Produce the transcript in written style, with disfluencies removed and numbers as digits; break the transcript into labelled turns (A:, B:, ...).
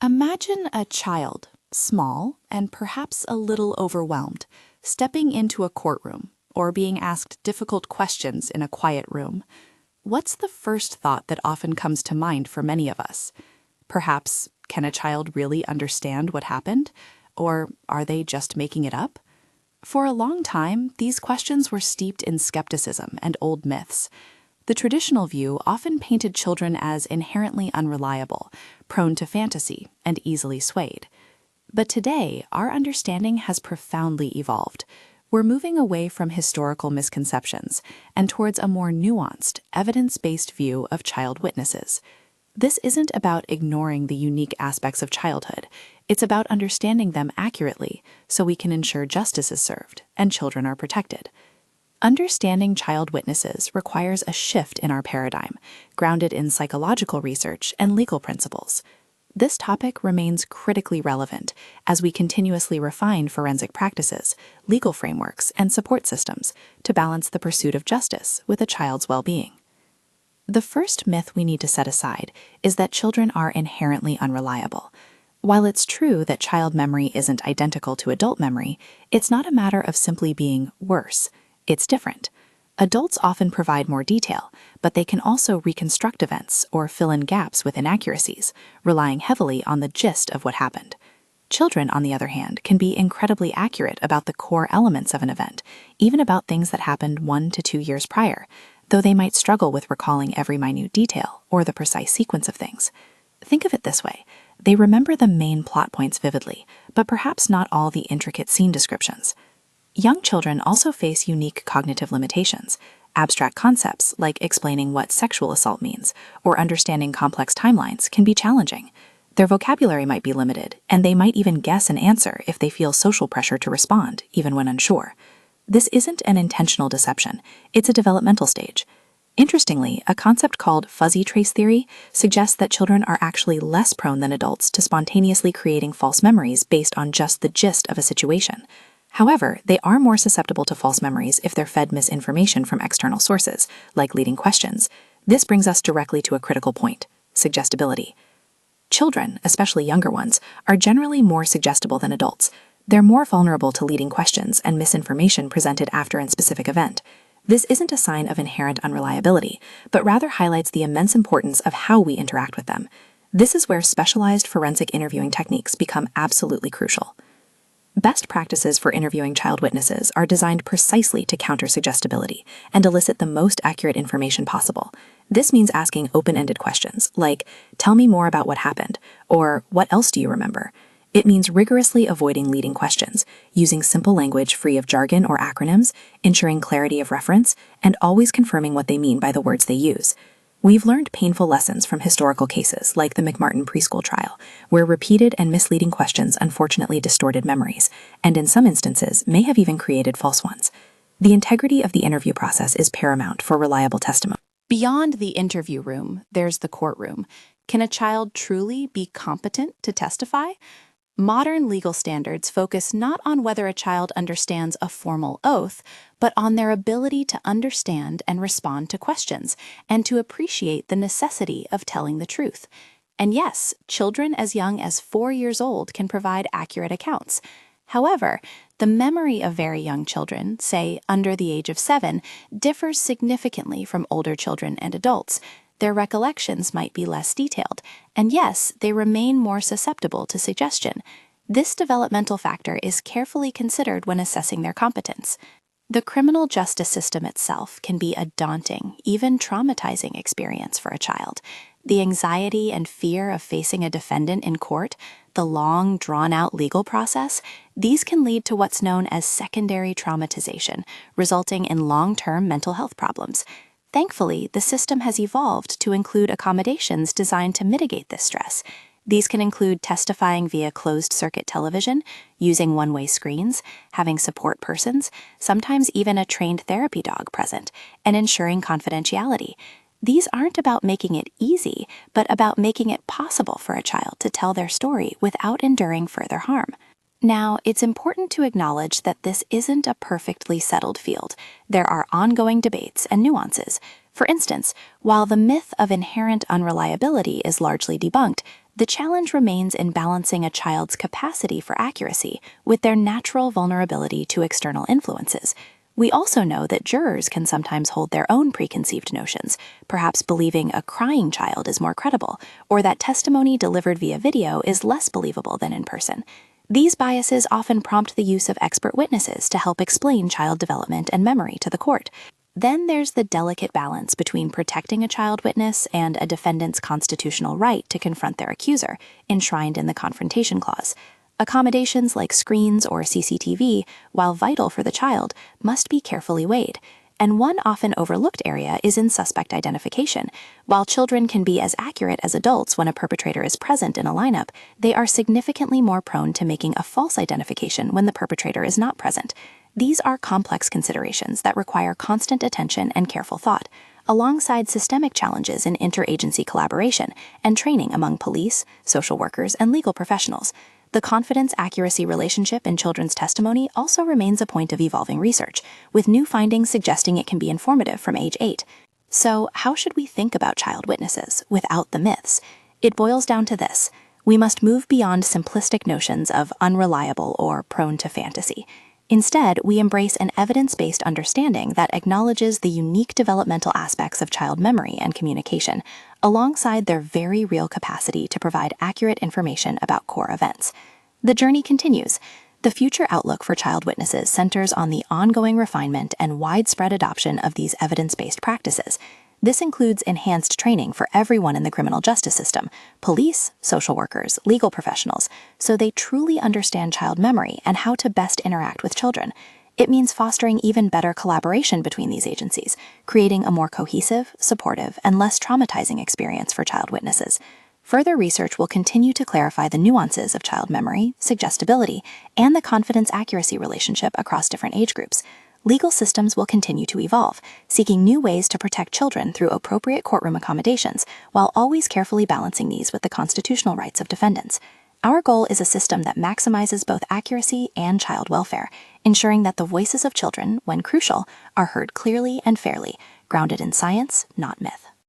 A: Imagine a child, small and perhaps a little overwhelmed, stepping into a courtroom or being asked difficult questions in a quiet room. What's the first thought that often comes to mind for many of us? Perhaps, can a child really understand what happened? Or are they just making it up? For a long time, these questions were steeped in skepticism and old myths. The traditional view often painted children as inherently unreliable, prone to fantasy, and easily swayed. But today, our understanding has profoundly evolved. We're moving away from historical misconceptions and towards a more nuanced, evidence-based view of child witnesses. This isn't about ignoring the unique aspects of childhood. It's about understanding them accurately so we can ensure justice is served and children are protected. Understanding child witnesses requires a shift in our paradigm, grounded in psychological research and legal principles. This topic remains critically relevant as we continuously refine forensic practices, legal frameworks, and support systems to balance the pursuit of justice with a child's well-being. The first myth we need to set aside is that children are inherently unreliable. While it's true that child memory isn't identical to adult memory, it's not a matter of simply being worse. It's different. Adults often provide more detail, but they can also reconstruct events or fill in gaps with inaccuracies, relying heavily on the gist of what happened. Children, on the other hand, can be incredibly accurate about the core elements of an event, even about things that happened 1 to 2 years prior, though they might struggle with recalling every minute detail or the precise sequence of things. Think of it this way. They remember the main plot points vividly, but perhaps not all the intricate scene descriptions. Young children also face unique cognitive limitations. Abstract concepts like explaining what sexual assault means or understanding complex timelines can be challenging. Their vocabulary might be limited, and they might even guess an answer if they feel social pressure to respond, even when unsure. This isn't an intentional deception, it's a developmental stage. Interestingly, a concept called fuzzy trace theory suggests that children are actually less prone than adults to spontaneously creating false memories based on just the gist of a situation. However, they are more susceptible to false memories if they're fed misinformation from external sources, like leading questions. This brings us directly to a critical point: suggestibility. Children, especially younger ones, are generally more suggestible than adults. They're more vulnerable to leading questions and misinformation presented after a specific event. This isn't a sign of inherent unreliability, but rather highlights the immense importance of how we interact with them. This is where specialized forensic interviewing techniques become absolutely crucial. Best practices for interviewing child witnesses are designed precisely to counter suggestibility and elicit the most accurate information possible. This means asking open-ended questions like, "Tell me more about what happened," or "What else do you remember?" It means rigorously avoiding leading questions, using simple language free of jargon or acronyms, ensuring clarity of reference, and always confirming what they mean by the words they use. We've learned painful lessons from historical cases like the McMartin preschool trial, where repeated and misleading questions unfortunately distorted memories, and in some instances may have even created false ones. The integrity of the interview process is paramount for reliable testimony. Beyond the interview room, there's the courtroom. Can a child truly be competent to testify? Modern legal standards focus not on whether a child understands a formal oath, but on their ability to understand and respond to questions, and to appreciate the necessity of telling the truth. And yes, children as young as 4 years old can provide accurate accounts. However, the memory of very young children, say under the age of 7, differs significantly from older children and adults. Their recollections might be less detailed, and yes, they remain more susceptible to suggestion. This developmental factor is carefully considered when assessing their competence. The criminal justice system itself can be a daunting, even traumatizing experience for a child. The anxiety and fear of facing a defendant in court, the long, drawn-out legal process, these can lead to what's known as secondary traumatization, resulting in long-term mental health problems. Thankfully, the system has evolved to include accommodations designed to mitigate this stress. These can include testifying via closed-circuit television, using one-way screens, having support persons, sometimes even a trained therapy dog present, and ensuring confidentiality. These aren't about making it easy, but about making it possible for a child to tell their story without enduring further harm. Now, it's important to acknowledge that this isn't a perfectly settled field. There are ongoing debates and nuances. For instance, while the myth of inherent unreliability is largely debunked, The challenge remains in balancing a child's capacity for accuracy with their natural vulnerability to external influences. We also know that jurors can sometimes hold their own preconceived notions, perhaps believing a crying child is more credible, or that testimony delivered via video is less believable than in person. These biases often prompt the use of expert witnesses to help explain child development and memory to the court. Then there's the delicate balance between protecting a child witness and a defendant's constitutional right to confront their accuser, enshrined in the Confrontation Clause. Accommodations like screens or CCTV, while vital for the child, must be carefully weighed. And one often overlooked area is in suspect identification. While children can be as accurate as adults when a perpetrator is present in a lineup, they are significantly more prone to making a false identification when the perpetrator is not present. These are complex considerations that require constant attention and careful thought, alongside systemic challenges in interagency collaboration and training among police, social workers, and legal professionals. The confidence-accuracy relationship in children's testimony also remains a point of evolving research, with new findings suggesting it can be informative from age 8. So, how should we think about child witnesses without the myths? It boils down to this: we must move beyond simplistic notions of unreliable or prone to fantasy. Instead, we embrace an evidence-based understanding that acknowledges the unique developmental aspects of child memory and communication, alongside their very real capacity to provide accurate information about core events. The journey continues. The future outlook for child witnesses centers on the ongoing refinement and widespread adoption of these evidence-based practices. This includes enhanced training for everyone in the criminal justice system, police, social workers, legal professionals, so they truly understand child memory and how to best interact with children. It means fostering even better collaboration between these agencies, creating a more cohesive, supportive, and less traumatizing experience for child witnesses. Further research will continue to clarify the nuances of child memory, suggestibility, and the confidence-accuracy relationship across different age groups. Legal systems will continue to evolve, seeking new ways to protect children through appropriate courtroom accommodations, while always carefully balancing these with the constitutional rights of defendants. Our goal is a system that maximizes both accuracy and child welfare, ensuring that the voices of children, when crucial, are heard clearly and fairly, grounded in science, not myth.